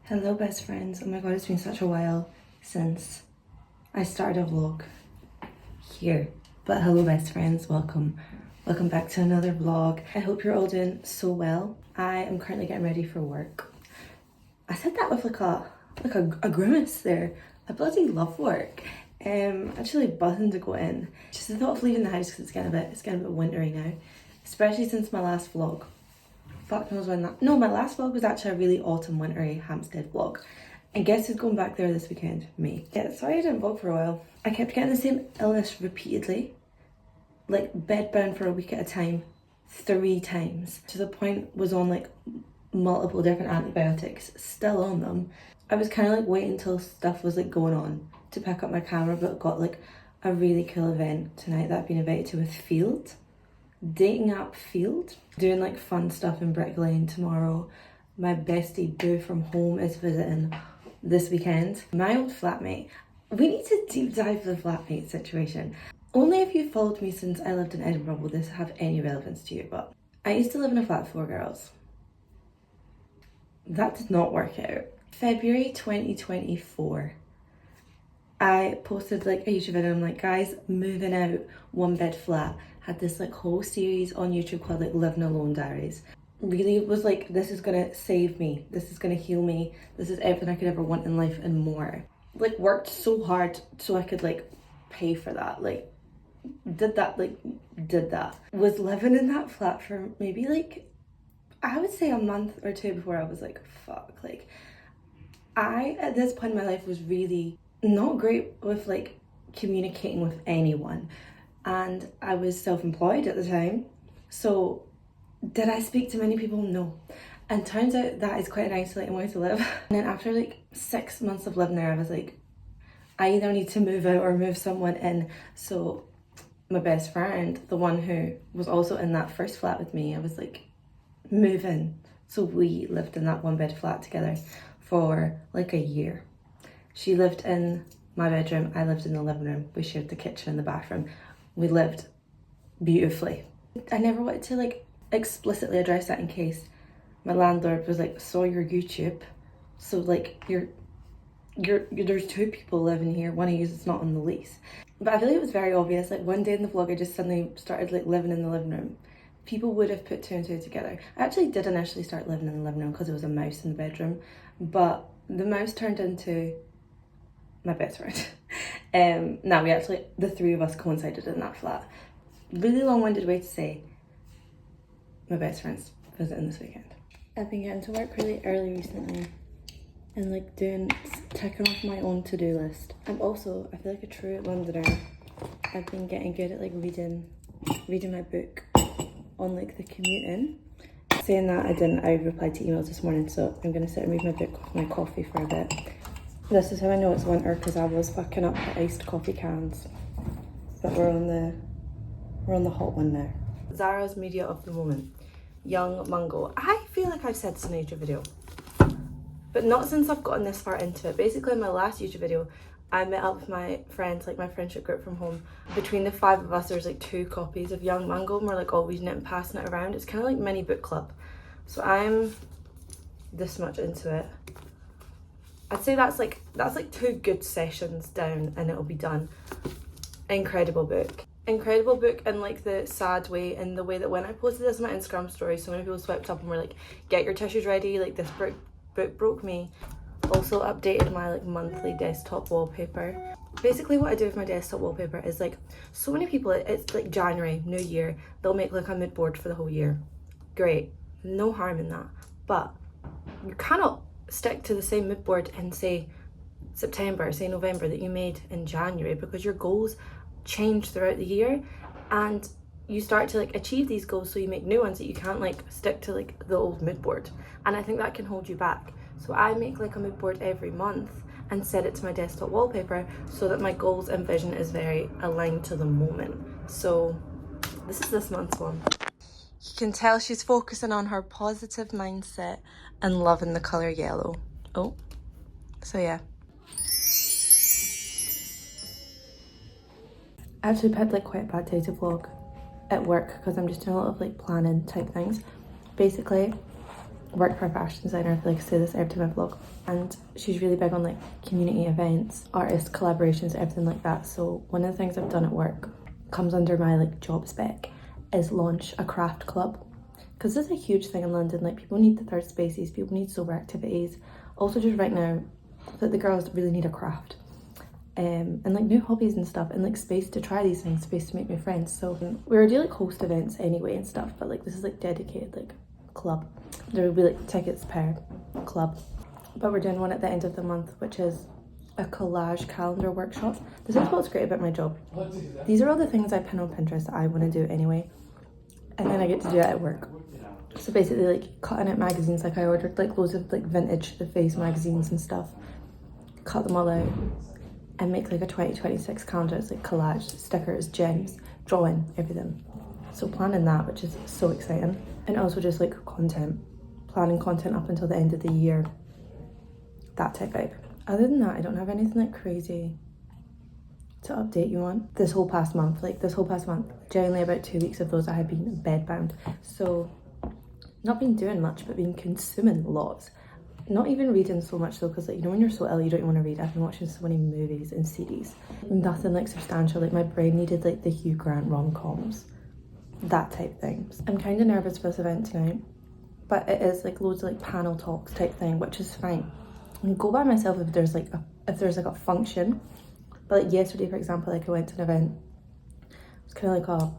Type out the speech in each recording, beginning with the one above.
Hello best friends, oh my god, it's been such a while since I started a vlog here. But hello best friends, welcome back to another vlog. I hope you're all doing so well. I am currently getting ready for work. I said that with like a grimace there. I bloody love work. Actually buzzing to go in. Just the thought of leaving the house because it's getting a bit wintry now, especially since my last vlog. Fuck knows when that. No, my last vlog was actually a really autumn wintry Hampstead vlog. And guess who's going back there this weekend? Me. Yeah, sorry I didn't vlog for a while. I kept getting the same illness repeatedly. Like bedbound for a week at a time, 3 times. To the point was on like multiple different antibiotics, still on them. I was kind of like waiting until stuff was like going on to pick up my camera, but got like a really cool event tonight that I've been invited to with Field. Dating app Field, doing like fun stuff in Brick Lane tomorrow. My bestie Boo from home is visiting this weekend. My old flatmate. We need to deep dive the flatmate situation. Only if you followed me since I lived in Edinburgh will this have any relevance to you, but I used to live in a flat with 4 girls. That did not work out. February 2024. I posted like a YouTube video. I'm like, guys, moving out, 1-bed flat. Had this like whole series on YouTube called like Living Alone Diaries. Really was like, this is gonna save me. This is gonna heal me. This is everything I could ever want in life and more. Like worked so hard so I could like pay for that. Like did that. Was living in that flat for maybe like, I would say a month or 2 before I was like, fuck. Like I, at this point in my life, was really not great with like communicating with anyone. And I was self-employed at the time. So did I speak to many people? No. And turns out that is quite an isolating way to live. And then after like 6 months of living there, I was like, I either need to move out or move someone in. So my best friend, the one who was also in that first flat with me, I was like, move in. So we lived in that 1-bed flat together for like a year. She lived in my bedroom, I lived in the living room. We shared the kitchen and the bathroom. We lived beautifully. I never wanted to like explicitly address that in case my landlord was like, saw your YouTube. So like you're there's 2 people living here, one of you is not on the lease. But I feel like it was very obvious. Like one day in the vlog, I just suddenly started like living in the living room. People would have put 2 and 2 together. I actually did initially start living in the living room because there was a mouse in the bedroom, but the mouse turned into my best friend. Now we actually, the 3 of us coincided in that flat. Really long-winded way to say my best friend's visiting this weekend. I've been getting to work really early recently and like ticking off my own to-do list. I'm also, I feel like a true Londoner. I've been getting good at like reading my book on like the commute in. Saying that I replied to emails this morning, so I'm gonna sit and read my book with my coffee for a bit. This is how I know it's winter, because I was fucking up the iced coffee cans. But we're on the hot one now. Zara's media of the moment. Young Mungo. I feel like I've said this in a YouTube video, but not since I've gotten this far into it. Basically in my last YouTube video, I met up with my friends, like my friendship group from home. Between the 5 of us, there's like 2 copies of Young Mungo, and we're like all reading it and passing it around. It's kind of like mini book club. So I'm this much into it. I'd say that's like 2 good sessions down and it'll be done. Incredible book in like the sad way, in the way that when I posted this on my Instagram story, so many people swiped up and were like, get your tissues ready, like this book broke me. Also updated my like monthly desktop wallpaper. Basically what I do with my desktop wallpaper is like, so many people, it's like January, New Year, they'll make like a mood board for the whole year. Great, no harm in that, but you cannot stick to the same mood board in say September, say November, that you made in January, because your goals change throughout the year and you start to like achieve these goals, so you make new ones that you can't like stick to like the old mood board, and I think that can hold you back. So I make like a mood board every month and set it to my desktop wallpaper so that my goals and vision is very aligned to the moment. So this is this month's one. You can tell she's focusing on her positive mindset and loving the colour yellow. Oh, so yeah. I actually picked like quite a bad day to vlog at work because I'm just doing a lot of like planning type things. Basically, work for a fashion designer. I feel like I say this every time I vlog. and she's really big on like community events, artist collaborations, everything like that. So one of the things I've done at work comes under my like job spec is launch a craft club, because this is a huge thing in London. Like people need the third spaces, people need sober activities. Also just right now that the girls really need a craft and like new hobbies and stuff, and like space to try these things, space to make new friends. So we already like host events anyway and stuff, but like this is like dedicated like club. There will be like tickets per club, but we're doing one at the end of the month, which is a collage calendar workshop. This is what's great about my job. These are all the things I pin on Pinterest that I want to do anyway, and then I get to do it at work. So basically like cutting out magazines, like I ordered like loads of like vintage The Face magazines and stuff, cut them all out and make like a 2026 calendar. It's like collage, stickers, gems, drawing, everything. So planning that, which is so exciting. And also just like content, planning content up until the end of the year, that type vibe. Other than that, I don't have anything like crazy to update you on. This whole past month, generally about 2 weeks of those I had been bedbound. So not been doing much, but been consuming lots. Not even reading so much though, because like, you know when you're so ill you don't want to read. I've been watching so many movies and series. Nothing like substantial. Like my brain needed like the Hugh Grant rom-coms, that type things. I'm kind of nervous for this event tonight, but it is like loads of like panel talks type thing, which is fine. I can go by myself if there's like a function. But like yesterday, for example, like I went to an event. It was kind of like a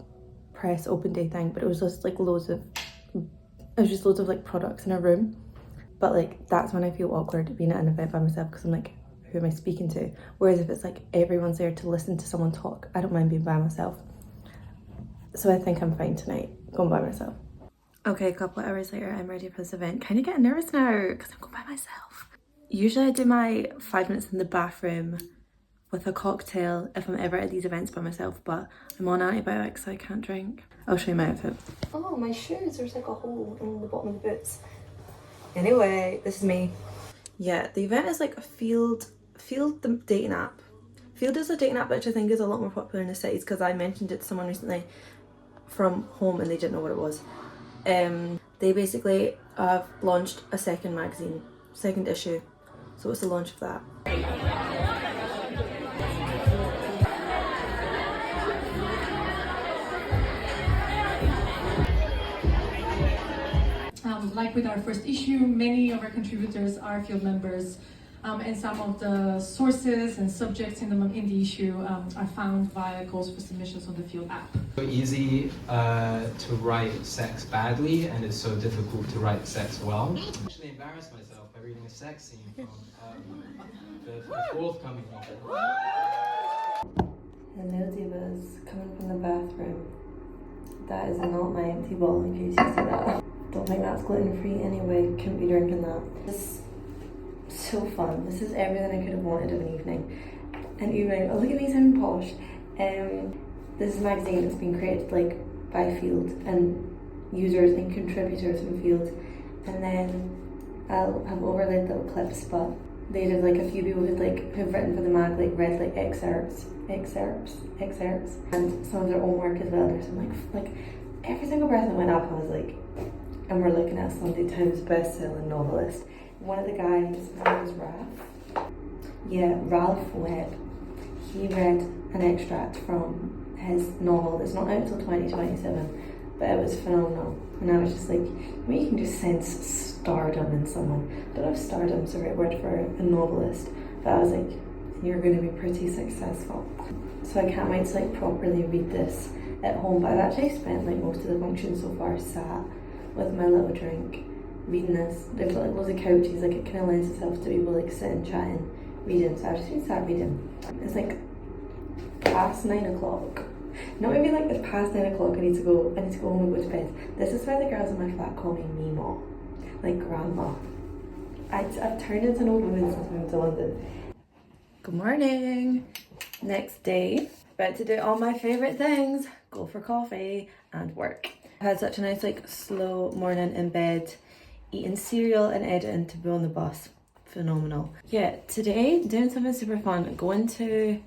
press open day thing, but it was just like loads of like products in a room. But like that's when I feel awkward being at an event by myself, because I'm like, who am I speaking to? Whereas if it's like everyone's there to listen to someone talk, I don't mind being by myself. So I think I'm fine tonight going by myself. Okay, a couple of hours later, I'm ready for this event. Kind of getting nervous now because I'm going by myself. Usually I do my 5 minutes in the bathroom with a cocktail if I'm ever at these events by myself, but I'm on antibiotics so I can't drink. I'll show you my outfit. Oh, my shoes, there's like a hole in the bottom of the boots. Anyway, this is me. Yeah, the event is like a Field the dating app. Field is a dating app which I think is a lot more popular in the cities, because I mentioned it to someone recently from home and they didn't know what it was. They basically have launched a second issue. So it's the launch of that. Like with our first issue, many of our contributors are field members, and some of the sources and subjects in the issue are found via calls for submissions on the field app. So easy to write sex badly, and it's so difficult to write sex well. I actually embarrassed myself by reading a sex scene from the forthcoming novel. Hello divas, coming from the bathroom. That is not my empty ball, in case you see that. Don't think that's gluten free anyway, couldn't be drinking that. This is so fun. This is everything I could have wanted of an evening. Oh look at me sounding posh. This is a magazine that's been created like by Field and users and contributors from Field, and then I'll have overlaid little clips, but they did like a few people who've written for the mag like read like excerpts and some of their own work as well. There's some like every single person that went up, I was like, and we're looking at Sunday Times best-selling novelist. One of the guys, his name was Ralph. Yeah, Ralph Webb. He read an extract from his novel that's not out until 2027, but it was phenomenal. And I was just like, you can just sense stardom in someone. I don't know if stardom's the right word for a novelist, but I was like, you're going to be pretty successful. So I can't wait to like properly read this at home. But I've actually spent like most of the function so far sat with my little drink reading this. They've got like loads of couches, like it kind of lends itself to people like sitting, chatting, reading. So I've just been sat reading. It's like past 9 o'clock. Not maybe like it's past 9 o'clock, I need to go home and go to bed. This is why the girls in my flat call me Mimo, like grandma. I've turned into an old woman since I moved to London. Good morning. Next day, about to do all my favourite things, go for coffee and work. I had such a nice like slow morning in bed, eating cereal and editing to be on the bus. Phenomenal. Yeah, today doing something super fun, going to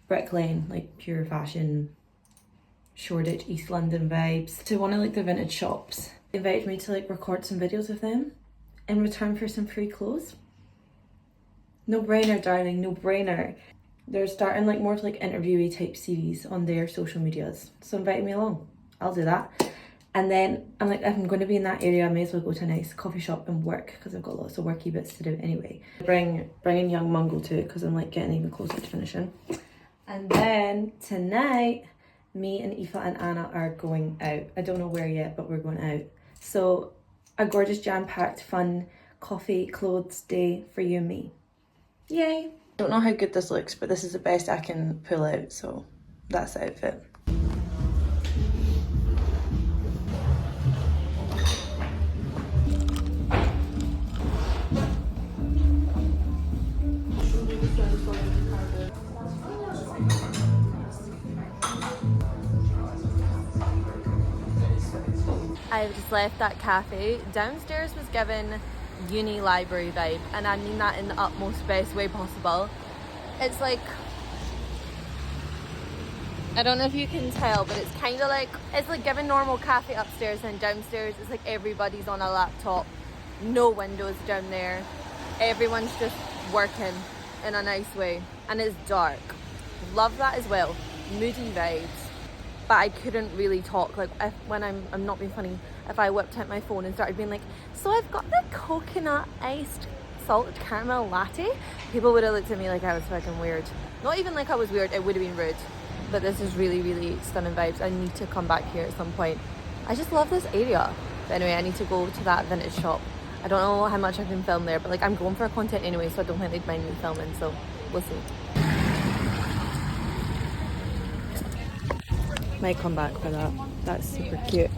Brick Lane, like pure fashion, Shoreditch, East London vibes, to one of like the vintage shops. They invited me to like record some videos with them in return for some free clothes. No brainer, darling, no brainer. They're starting like more of like interviewee type series on their social medias. So invite me along. I'll do that. And then I'm like, if I'm going to be in that area, I may as well go to a nice coffee shop and work because I've got lots of worky bits to do anyway. Bringing young Mungo to it because I'm like getting even closer to finishing. And then tonight, me and Aoife and Anna are going out. I don't know where yet, but we're going out. So a gorgeous jam-packed, fun coffee, clothes day for you and me. Yay! Don't know how good this looks, but this is the best I can pull out, so that's the outfit. I've just left that cafe. Downstairs was given uni library vibe, and I mean that in the utmost best way possible. It's like, I don't know if you can tell, but it's kind of like, it's like giving normal cafe upstairs, and downstairs it's like everybody's on a laptop, no windows down there, everyone's just working in a nice way, and it's dark. Love that as well. Moody vibes. But I couldn't really talk, like when I'm not being funny, if I whipped out my phone and started being like, so I've got the coconut iced salted caramel latte, people would have looked at me like I was fucking weird. Not even like I was weird, it would have been rude. But this is really, really stunning vibes. I need to come back here at some point. I just love this area. But anyway, I need to go to that vintage shop. I don't know how much I can film there, but like I'm going for content anyway, so I don't think they'd mind me filming, so we'll see. Might come back for that. That's super cute.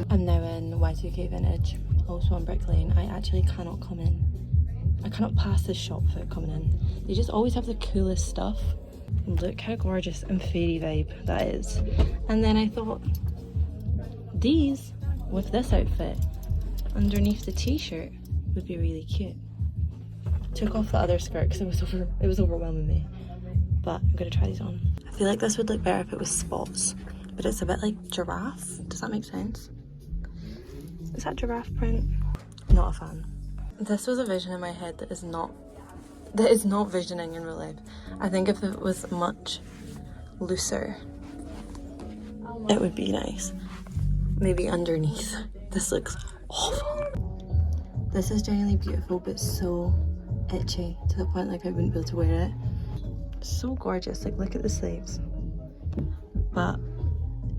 I'm now in Y2K Vintage, also on Brick Lane. I actually cannot come in. I cannot pass this shop without coming in. They just always have the coolest stuff. Look how gorgeous and fairy vibe that is. And then I thought, these with this outfit underneath the t-shirt would be really cute. Took off the other skirt because it was overwhelming me. But I'm gonna try these on. I feel like this would look better if it was spots, but it's a bit like giraffe. Does that make sense? Is that giraffe print? Not a fan. This was a vision in my head that is not visioning in real life. I think if it was much looser, it would be nice. Maybe underneath. This looks awful. This is genuinely beautiful, but so itchy to the point like I wouldn't be able to wear it. So gorgeous, like look at the sleeves. But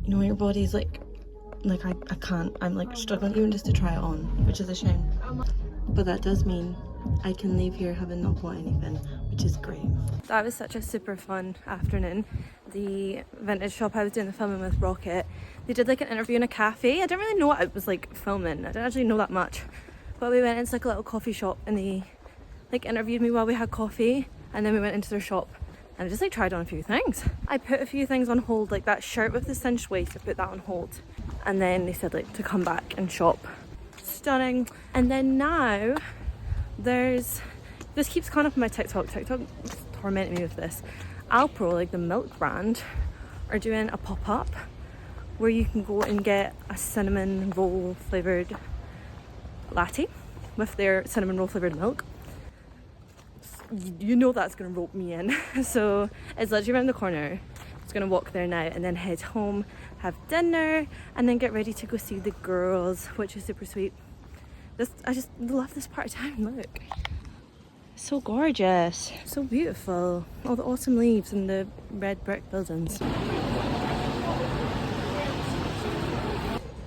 you know when your body's like I can't. I'm like struggling even just to try it on, which is a shame. But that does mean I can leave here having not bought anything, which is great. That was such a super fun afternoon. The vintage shop I was doing the filming with Rocket, they did like an interview in a cafe. I didn't really know what it was like filming. I didn't actually know that much. But we went into like a little coffee shop and they like interviewed me while we had coffee, and then we went into their shop and I just like tried on a few things. I put a few things on hold, like that shirt with the cinched waist, I put that on hold. And then they said like to come back and shop. Stunning. And then now this keeps coming up on my TikTok tormenting me with this. Alpro, like the milk brand, are doing a pop-up where you can go and get a cinnamon roll flavoured latte with their cinnamon roll flavoured milk. You know that's going to rope me in. So it's literally around the corner. Just going to walk there now and then head home, have dinner, and then get ready to go see the girls, which is super sweet. I just love this part of town. Look, so gorgeous, so beautiful. All the autumn leaves and the red brick buildings.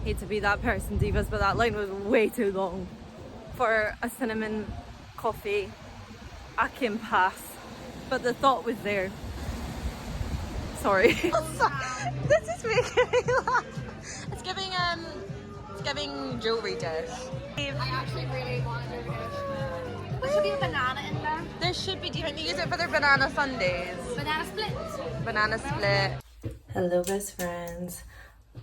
Hate to be that person, divas, but that line was way too long for a cinnamon coffee. I can pass, but the thought was there. Sorry. This is making me laugh. It's giving jewelry dish. I actually really want a jewelry dish. There should be a banana in there. There should be. Do you think they use it for their banana sundaes? Banana split. Banana split. Hello, best friends.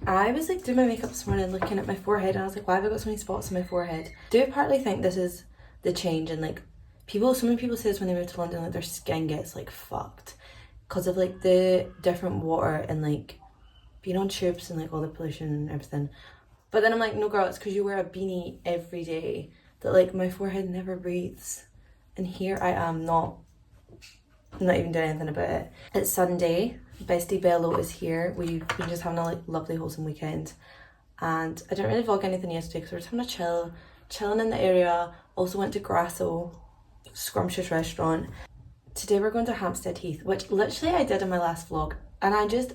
I was like doing my makeup this morning, looking at my forehead, and I was like, why have I got so many spots on my forehead? Do partly think this is the change in like so many people say this when they move to London, like their skin gets like fucked because of like the different water and like being on tubes and like all the pollution and everything. But then I'm like, no girl, it's because you wear a beanie every day that like my forehead never breathes. And here I am not even doing anything about it. It's Sunday, bestie Bello is here. We've been just having a like lovely wholesome weekend. And I didn't really vlog anything yesterday because we were just having a chilling in the area. Also went to Xoxo, scrumptious restaurant. Today we're going to Hampstead Heath, which literally I did in my last vlog. And I'm just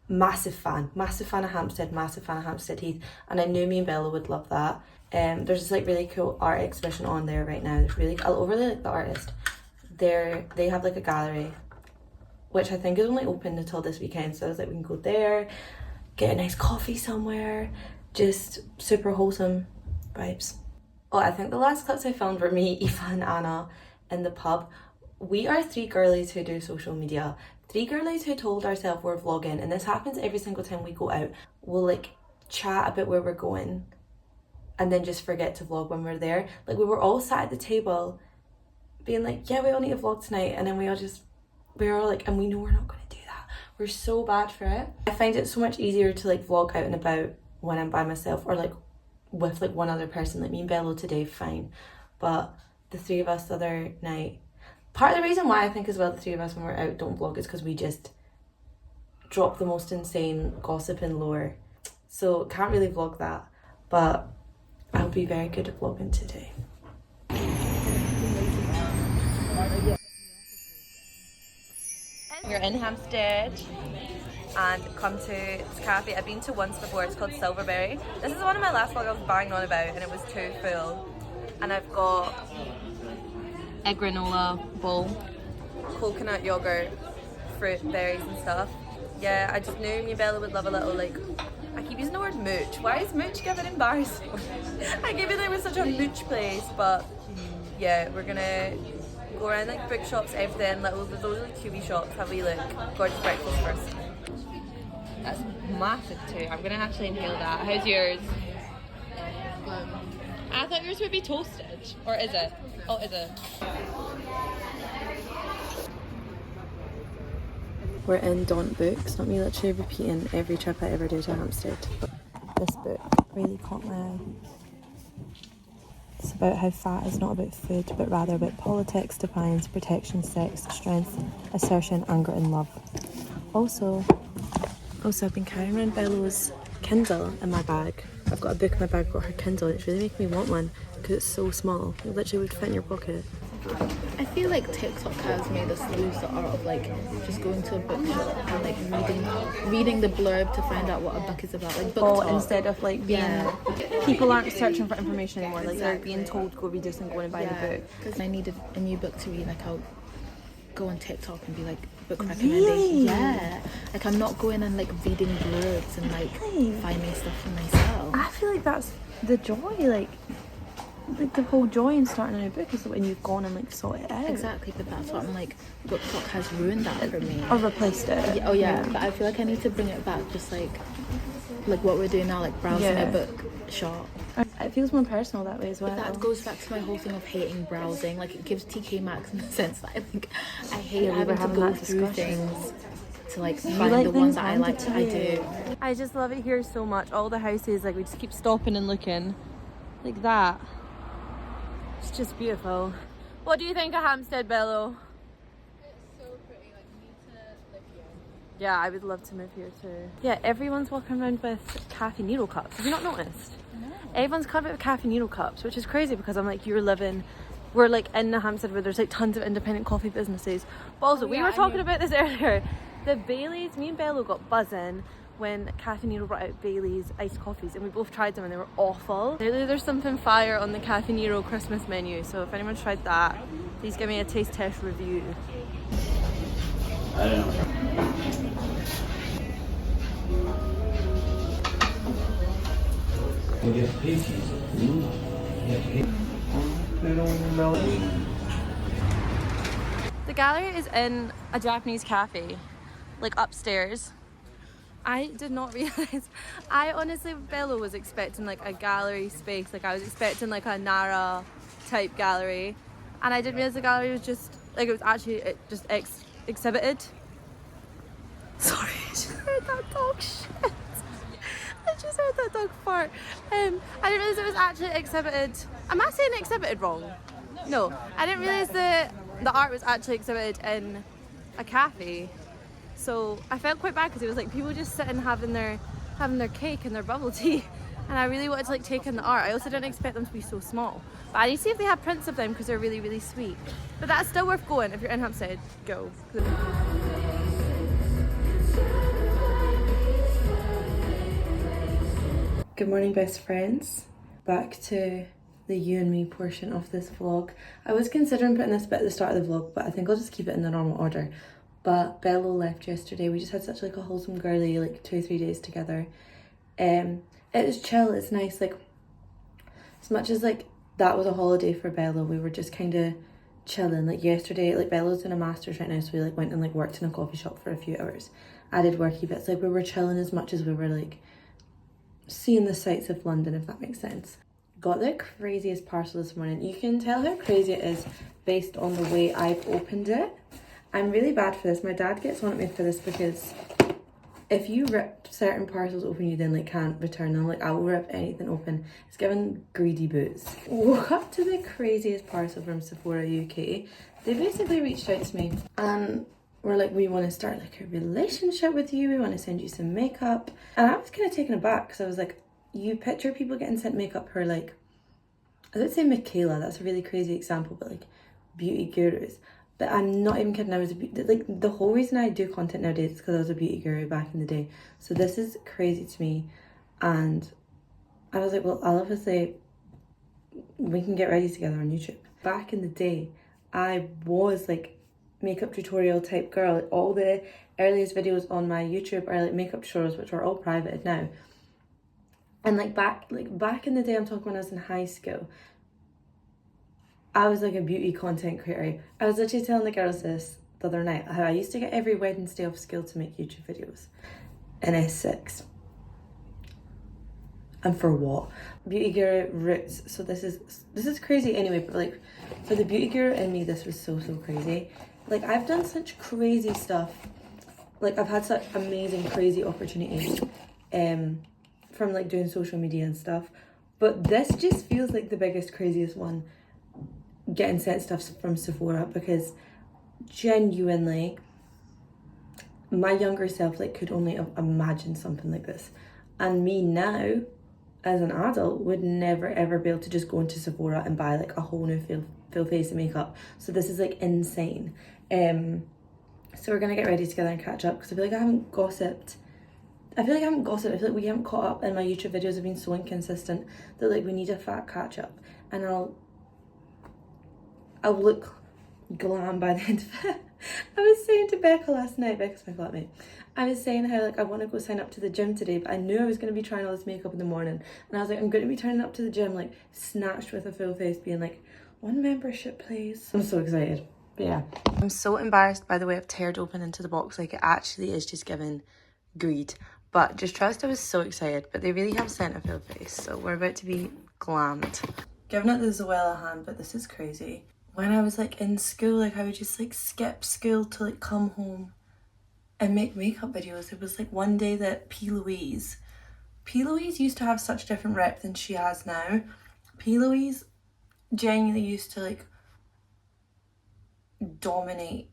massive fan of Hampstead Heath, and I knew me and Bella would love that. There's this like really cool art exhibition on there right now. There's really, I really like the artist. They have like a gallery, which I think is only open until this weekend. So I was like, we can go there, get a nice coffee somewhere, just super wholesome vibes. Oh, I think the last clips I filmed were me, Eva and Anna in the pub. We are 3 girlies who do social media. 3 girlies who told ourselves we're vlogging, and this happens every single time we go out. We'll like chat about where we're going and then just forget to vlog when we're there. Like we were all sat at the table being like, yeah, we all need to vlog tonight, and then we were all like, and we know we're not going to do that. We're so bad for it. I find it so much easier to like vlog out and about when I'm by myself or like with like one other person. Like me and Bello today, fine, but the 3 of us the other night, part of the reason why I think as well the 3 of us when we're out don't vlog is because we just drop the most insane gossip and lore. So can't really vlog that, but I'll be very good at vlogging today. We're in Hampstead and come to this cafe I've been to once before. It's called Silverberry. This is one of my last vlogs I was banging on about and it was too full. And I've got a granola bowl, coconut yogurt, fruit, berries and stuff. Yeah, I just knew me and Bella would love a little like, I keep using the word mooch. Why is mooch given embarrassing? I gave it was such a mooch place, but yeah, we're gonna go around like bookshops, everything, little those like QB shops, have a wee look. Gorgeous breakfast first. That's massive too. I'm gonna actually inhale that. How's yours? I thought yours would be toasted, or is it? Oh, is it? We're in Daunt Books, not me literally repeating every trip I ever do to Hampstead, but this book really caught my eye. It's about how fat is not about food, but rather about politics, defiance, protection, sex, strength, assertion, anger and love. Also I've been carrying around Bella's Kindle in my bag. I've got a book in my bag, I've got her Kindle, and it's really making me want one because it's so small. It literally would fit in your pocket. I feel like TikTok has made us lose the art of like just going to a bookshop and like reading the blurb to find out what a book is about, like book talk. Instead of like being, people aren't searching for information anymore. Like they're being told go read this and go and buy the book. Because I needed a new book to read, like I'll go on TikTok and be like book recommendation. Yeah, like I'm not going and like reading blurbs and like finding stuff for myself. I feel like that's the joy, like the whole joy in starting a new book is when you've gone and like sought it out. Exactly, but that's what I'm like, BookTok has ruined that for me. Or replaced it. Yeah, oh yeah, but I feel like I need to bring it back, just like what we're doing now, like browsing a book shop. It feels more personal that way as well. But that goes back to my whole thing of hating browsing. Like it gives TK Maxx in the sense that I hate having to go through things to like find like the ones that I like. I do. I just love it here so much. All the houses, like we just keep stopping and looking like that. It's just beautiful. What do you think of Hampstead, Bello? It's so pretty. Like you need to live here. Yeah, I would love to move here too. Yeah, everyone's walking around with Cafe Nero cups. Have you not noticed? No. Everyone's covered with Cafe Nero cups, which is crazy because I'm like, we're like in the Hampstead where there's like tons of independent coffee businesses. But also, we were talking about this earlier. The Baileys, me and Bello got buzzing when Cafe Nero brought out Bailey's iced coffees, and we both tried them and they were awful. Clearly there's something fire on the Cafe Nero Christmas menu, so if anyone's tried that, please give me a taste test review. I don't know. You get peaches. The gallery is in a Japanese cafe, like upstairs. I did not realise. I honestly, Bello was expecting like a gallery space. Like I was expecting like a Nara type gallery. and I didn't realise the gallery was just like it was actually just exhibited. Sorry, I just heard that dog shit. I just heard that dog fart. I didn't realise it was actually exhibited. Am I saying exhibited wrong? No, I didn't realise the art was actually exhibited in a cafe. So I felt quite bad because it was like people just sitting having their cake and their bubble tea, and I really wanted to like take in the art. I also didn't expect them to be so small, but I need to see if they have prints of them because they're really, really sweet. But that's still worth going. If you're in Hampstead, go. Good morning, best friends. Back to the you and me portion of this vlog. I was considering putting this bit at the start of the vlog, but I think I'll just keep it in the normal order. But Bello left yesterday. We just had such like a wholesome girly like 2 or 3 days together. It was chill, it's nice. Like as much as like that was a holiday for Bello, we were just kind of chilling. Like yesterday, like Bello's doing a master's right now, so we like went and like worked in a coffee shop for a few hours. I did worky bits. Like we were chilling as much as we were like seeing the sights of London, if that makes sense. Got the craziest parcel this morning. You can tell how crazy it is based on the way I've opened it. I'm really bad for this. My dad gets on at me for this because if you rip certain parcels open, you then like can't return them. Like I'll rip anything open. It's given greedy boots. Woke up to the craziest parcel from Sephora UK. They basically reached out to me and were like, we want to start like a relationship with you. We want to send you some makeup. And I was kind of taken aback because I was like, you picture people getting sent makeup who are like, I would say Michaela, that's a really crazy example, but like beauty gurus. But I'm not even kidding, I was like the whole reason I do content nowadays is because I was a beauty guru back in the day. So this is crazy to me. And I was like, well, I'll obviously, we can get ready together on YouTube. Back in the day, I was like makeup tutorial type girl. Like, all the earliest videos on my YouTube are like makeup tutorials, which are all private now. And like back in the day, I'm talking when I was in high school, I was like a beauty content creator. I was literally telling the girls this the other night, how I used to get every Wednesday off school to make YouTube videos in S6. And for what? Beauty guru roots. So this is crazy anyway, but like for the beauty guru in me, this was so crazy. Like I've done such crazy stuff. Like I've had such amazing crazy opportunities from like doing social media and stuff. But this just feels like the biggest, craziest one, getting sent stuff from Sephora, because genuinely my younger self like could only imagine something like this, and me now as an adult would never ever be able to just go into Sephora and buy like a whole new full face of makeup. So this is like insane. So we're gonna get ready together and catch up, because I feel like I haven't gossiped. I feel like we haven't caught up, and my YouTube videos have been so inconsistent that like we need a fat catch up, and I'll look glam by the end of it. I was saying to Becca last night, Becca's my flatmate, I was saying how like I want to go sign up to the gym today, but I knew I was going to be trying all this makeup in the morning, and I was like, I'm going to be turning up to the gym like snatched with a full face, being like, 1 membership please. I'm so excited. But yeah, I'm so embarrassed by the way I've teared open into the box. Like it actually is just giving greed, but just trust I was so excited. But they really have sent a full face, so we're about to be glammed. Giving it the Zoella hand, but this is crazy. When I was like in school, like I would just like skip school to like come home and make makeup videos. It was like one day that P. Louise used to have such different rep than she has now. P. Louise genuinely used to like dominate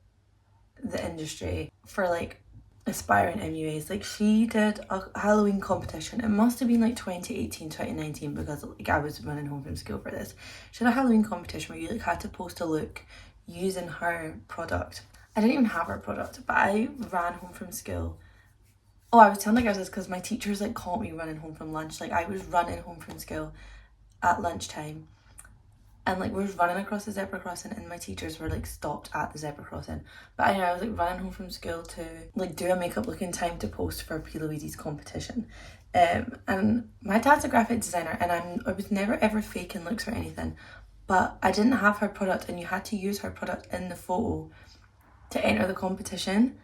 the industry for like aspiring MUAs. Like she did a Halloween competition. It must have been like 2018, 2019, because like I was running home from school for this. She had a Halloween competition where you like had to post a look using her product. I didn't even have her product, but I ran home from school. Oh, I was telling the girls this because my teachers like caught me running home from lunch. Like I was running home from school at lunchtime, and like we were running across the zebra crossing, and my teachers were like stopped at the zebra crossing. But anyway, I was like running home from school to like do a makeup look in time to post for P. Louise's competition. And my dad's a graphic designer, and I was never ever faking looks or anything, but I didn't have her product, and you had to use her product in the photo to enter the competition.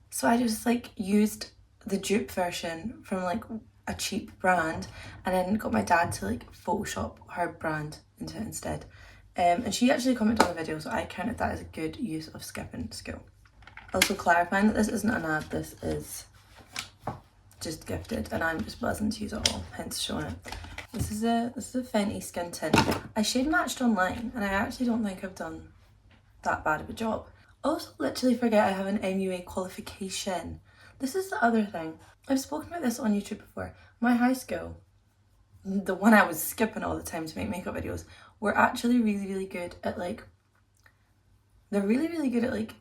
So I just like used the dupe version from like a cheap brand, and then got my dad to like Photoshop her brand into it instead. And she actually commented on the video, so I counted that as a good use of skipping school. Also clarifying that this isn't an ad, this is just gifted, and I'm just buzzing to use it all, hence showing it. This is a Fenty skin tint. I shade matched online, and I actually don't think I've done that bad of a job. Also, literally forget I have an MUA qualification. This is the other thing. I've spoken about this on YouTube before. My high school, the one I was skipping all the time to make makeup videos, were actually really, really good at like, they're really, really good at like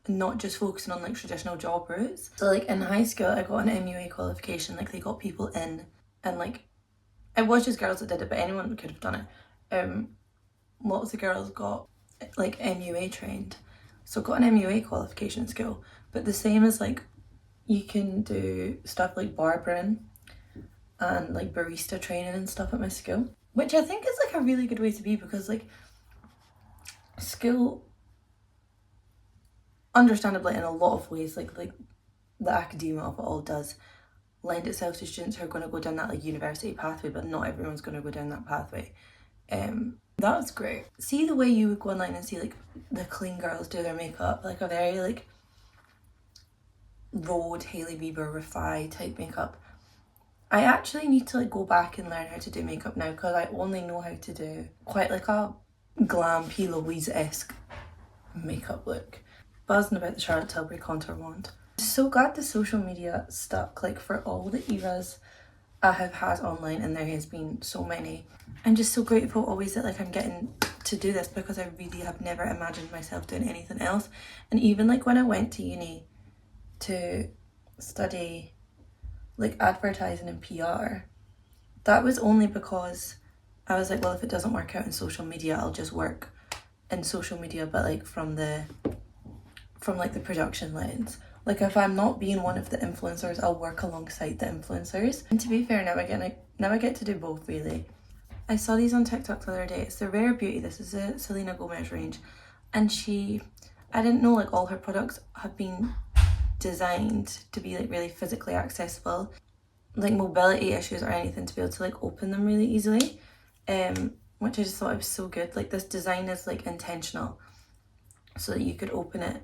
not just focusing on like traditional job routes. So like in high school, I got an MUA qualification, like they got people in, and like, it was just girls that did it, but anyone could have done it. Lots of girls got like MUA trained. So got an MUA qualification in school, but the same as like, you can do stuff like barbering and like barista training and stuff at my school, which I think is like a really good way to be, because like school, understandably in a lot of ways, like the academia of it all does lend itself to students who are going to go down that like university pathway, but not everyone's going to go down that pathway. That's great. See the way you would go online and see like the clean girls do their makeup, like a very like road Hailey Bieber Refi type makeup. I actually need to like go back and learn how to do makeup now, because I only know how to do quite like a glam P. Louise-esque makeup look. Buzzing about the Charlotte Tilbury contour wand. So glad the social media stuck, like for all the eras I have had online, and there has been so many. I'm just so grateful always that like I'm getting to do this, because I really have never imagined myself doing anything else. And even like when I went to uni to study like advertising and PR, that was only because I was like, well, if it doesn't work out in social media, I'll just work in social media, but like from like the production lens. Like if I'm not being one of the influencers, I'll work alongside the influencers. And to be fair, now I get to do both really. I saw these on TikTok the other day. It's the Rare Beauty. This is a Selena Gomez range, and I didn't know like all her products have been designed to be like really physically accessible, like mobility issues or anything, to be able to like open them really easily, which I just thought it was so good. Like this design is like intentional, so that you could open it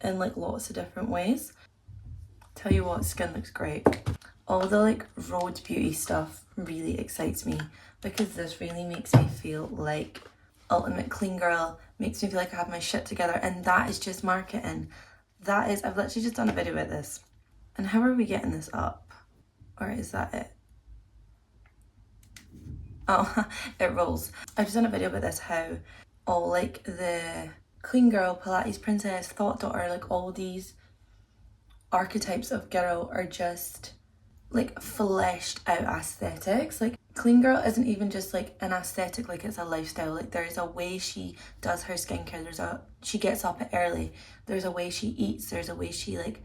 in like lots of different ways. Tell you what, skin looks great. All the like road beauty stuff really excites me, because this really makes me feel like ultimate clean girl, makes me feel like I have my shit together, and that is just marketing. That is, I've literally just done a video about this. And how are we getting this up? Or is that it? Oh, it rolls. I've just done a video about this, how all like the clean girl, Pilates princess, thought daughter, like all these archetypes of girl are just like fleshed out aesthetics. Like clean girl isn't even just like an aesthetic, like it's a lifestyle. Like there's a way she does her skincare, she gets up early, there's a way she eats, there's a way she like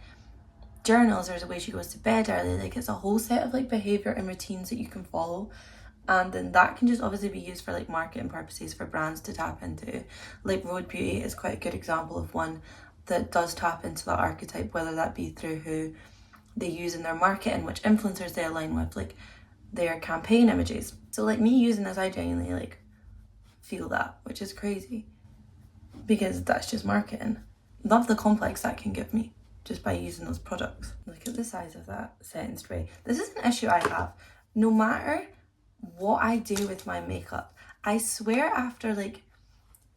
journals, there's a way she goes to bed early. Like it's a whole set of like behaviour and routines that you can follow, and then that can just obviously be used for like marketing purposes for brands to tap into. Like Road Beauty is quite a good example of one that does tap into that archetype, whether that be through who they use in their marketing, which influencers they align with, like their campaign images. So like me using this, I genuinely like feel that, which is crazy, because that's just marketing. Love the complex that can give me just by using those products. Look at the size of that setting spray. This is an issue I have. No matter what I do with my makeup, I swear after like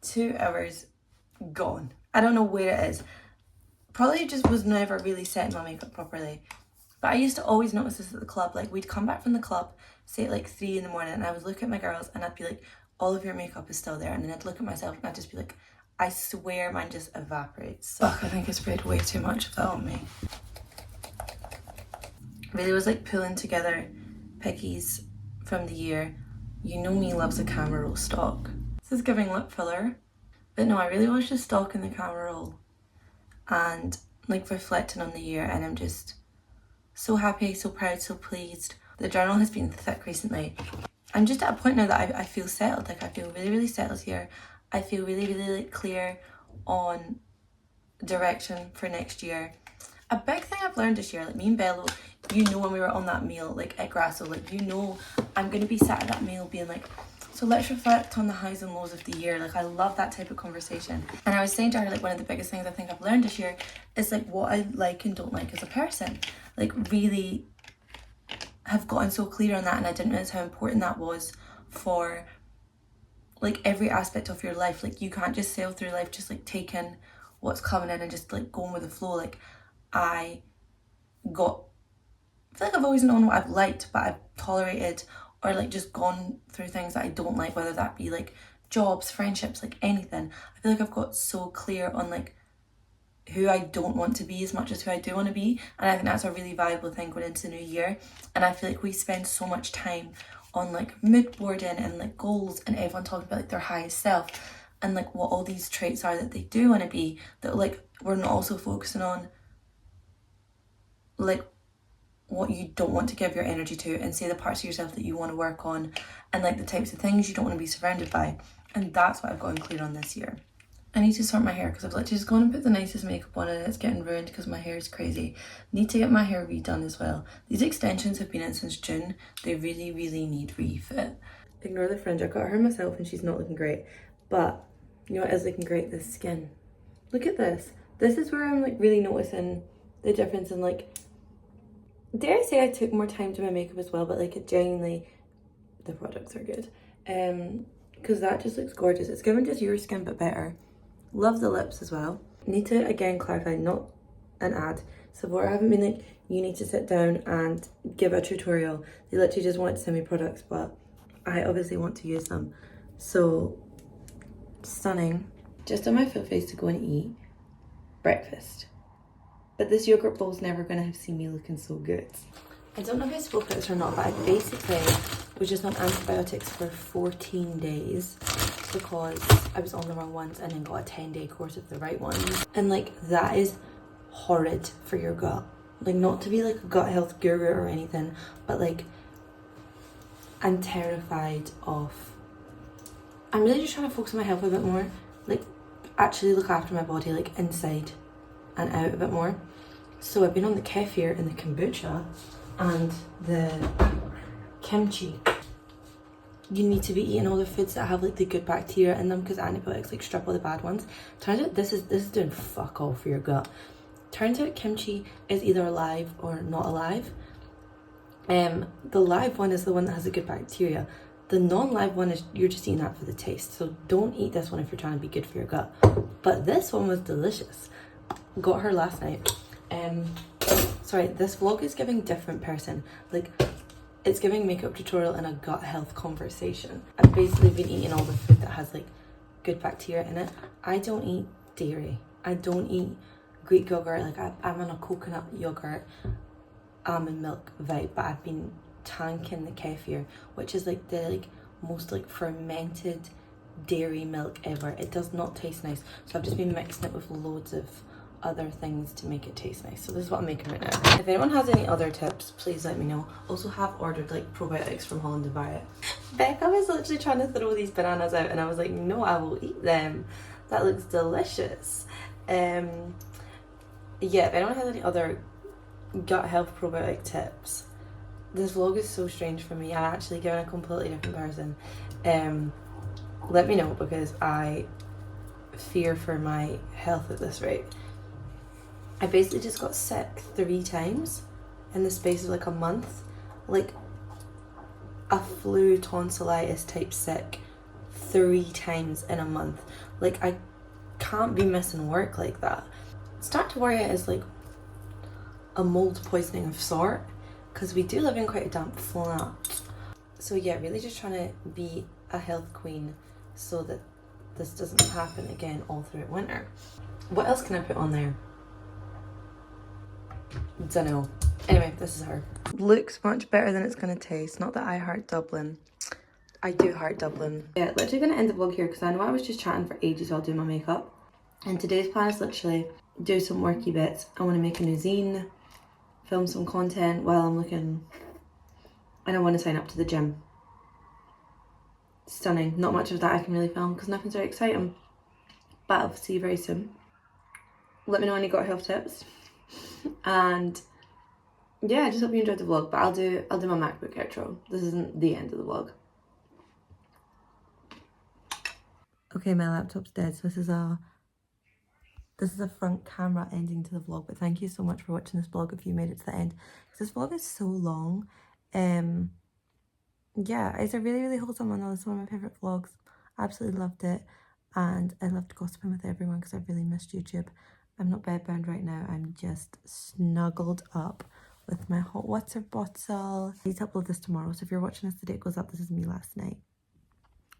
2 hours, gone. I don't know where it is. Probably just was never really setting my makeup properly. But I used to always notice this at the club. Like we'd come back from the club, say at like 3 in the morning, and I would look at my girls and I'd be like, all of your makeup is still there. And then I'd look at myself and I'd just be like, I swear mine just evaporates. Fuck, I think I sprayed way too much of that on me. Really was like pulling together pickies from the year. You know me loves a camera roll stock. This is giving lip filler. But no, I really was just stalking the camera roll and like reflecting on the year, and I'm just so happy, so proud, so pleased. The journal has been thick recently. I'm just at a point now that I feel settled. Like I feel really, really settled here. I feel really, really like clear on direction for next year. A big thing I've learned this year, like me and Bello, you know, when we were on that meal like at Grasso, like you know I'm gonna be sat at that meal being like, So let's reflect on the highs and lows of the year. Like, I love that type of conversation. And I was saying to her, like, one of the biggest things I think I've learned this year is like what I like and don't like as a person. Like, really have gotten so clear on that, and I didn't realize how important that was for like every aspect of your life. Like, you can't just sail through life just like taking what's coming in and just like going with the flow. Like, I feel like I've always known what I've liked, but I've tolerated or like just gone through things that I don't like, whether that be like jobs, friendships, like anything. I feel like I've got so clear on like who I don't want to be as much as who I do want to be, and I think that's a really valuable thing going into the new year. And I feel like we spend so much time on like mood boarding and like goals, and everyone talking about like their highest self and like what all these traits are that they do want to be, that like we're not also focusing on like what you don't want to give your energy to, and say the parts of yourself that you want to work on, and like the types of things you don't want to be surrounded by. And that's what I've gotten clear on this year. I need to sort my hair because I've literally just gone and put the nicest makeup on and it's getting ruined because my hair is crazy. Need to get my hair redone as well. These extensions have been in since June. They really, really need refit. Ignore the fringe. I got her myself and she's not looking great. But you know what is looking great? The skin. Look at this. This is where I'm like really noticing the difference in like, dare I say I took more time to my makeup as well, but like it genuinely, the products are good. Because that just looks gorgeous. It's giving just your skin but better. Love the lips as well. Need to again clarify, not an ad. Sephora haven't been like, you need to sit down and give a tutorial. They literally just wanted to send me products, but I obviously want to use them. So, stunning. Just on my full face to go and eat breakfast. But this yogurt bowl's never gonna have seen me looking so good. I don't know if I spoke about this or not, but I basically was just on antibiotics for 14 days because I was on the wrong ones and then got a 10-day course of the right ones. And like, that is horrid for your gut. Like, not to be like a gut health guru or anything, but like, I'm terrified of, I'm really just trying to focus on my health a bit more. Like, actually look after my body, like inside and out a bit more. So I've been on the kefir and the kombucha and the kimchi. You need to be eating all the foods that have like the good bacteria in them because antibiotics like strip all the bad ones. Turns out this is doing fuck all for your gut. Turns out kimchi is either alive or not alive. The live one is the one that has the good bacteria. The non-live one is you're just eating that for the taste. So don't eat this one if you're trying to be good for your gut. But this one was delicious. Got her last night. Sorry, this vlog is giving different person. Like, it's giving makeup tutorial and a gut health conversation. I've basically been eating all the food that has like good bacteria in it. I don't eat dairy. I don't eat Greek yogurt. Like, I'm on a coconut yogurt, almond milk vibe, but I've been tanking the kefir, which is like the most like fermented dairy milk ever. It does not taste nice. So I've just been mixing it with loads of other things to make it taste nice. So this is what I'm making right now. If anyone has any other tips, please let me know. Also have ordered like probiotics from Holland to buy it. Becca was literally trying to throw these bananas out and I was like, no, I will eat them. That looks delicious. Yeah, if anyone has any other gut health probiotic tips, this vlog is so strange for me. I'm actually giving a completely different person. Let me know because I fear for my health at this rate. I basically just got sick 3 times in the space of like a month. Like a flu, tonsillitis type sick 3 times in a month. Like, I can't be missing work like that. Start to worry it as like a mold poisoning of sort, because we do live in quite a damp flat. So yeah, really just trying to be a health queen so that this doesn't happen again all throughout winter. What else can I put on there? Dunno. Anyway, this is her. Looks much better than it's gonna taste. Not that I heart Dublin. I do heart Dublin. Yeah, literally gonna end the vlog here because I know I was just chatting for ages while doing my makeup. And today's plan is literally do some worky bits. I want to make a new zine, film some content while I'm looking, and I want to sign up to the gym. Stunning. Not much of that I can really film because nothing's very exciting. But I'll see you very soon. Let me know any gut health tips. And yeah, I just hope you enjoyed the vlog. But I'll do my MacBook outro. This isn't the end of the vlog. Okay, my laptop's dead, so this is a front camera ending to the vlog, but thank you so much for watching this vlog if you made it to the end, because this vlog is so long. Yeah, it's a really wholesome one. It's one of my favourite vlogs. Absolutely loved it, and I loved gossiping with everyone because I really missed YouTube. I'm not bedbound right now, I'm just snuggled up with my hot water bottle. I need to upload this tomorrow, so if you're watching this the day it goes up, this is me last night.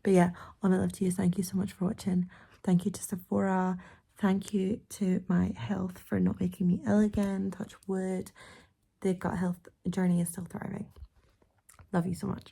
But yeah, all my love to you. Thank you so much for watching. Thank you to Sephora. Thank you to my health for not making me ill again. Touch wood. The gut health journey is still thriving. Love you so much.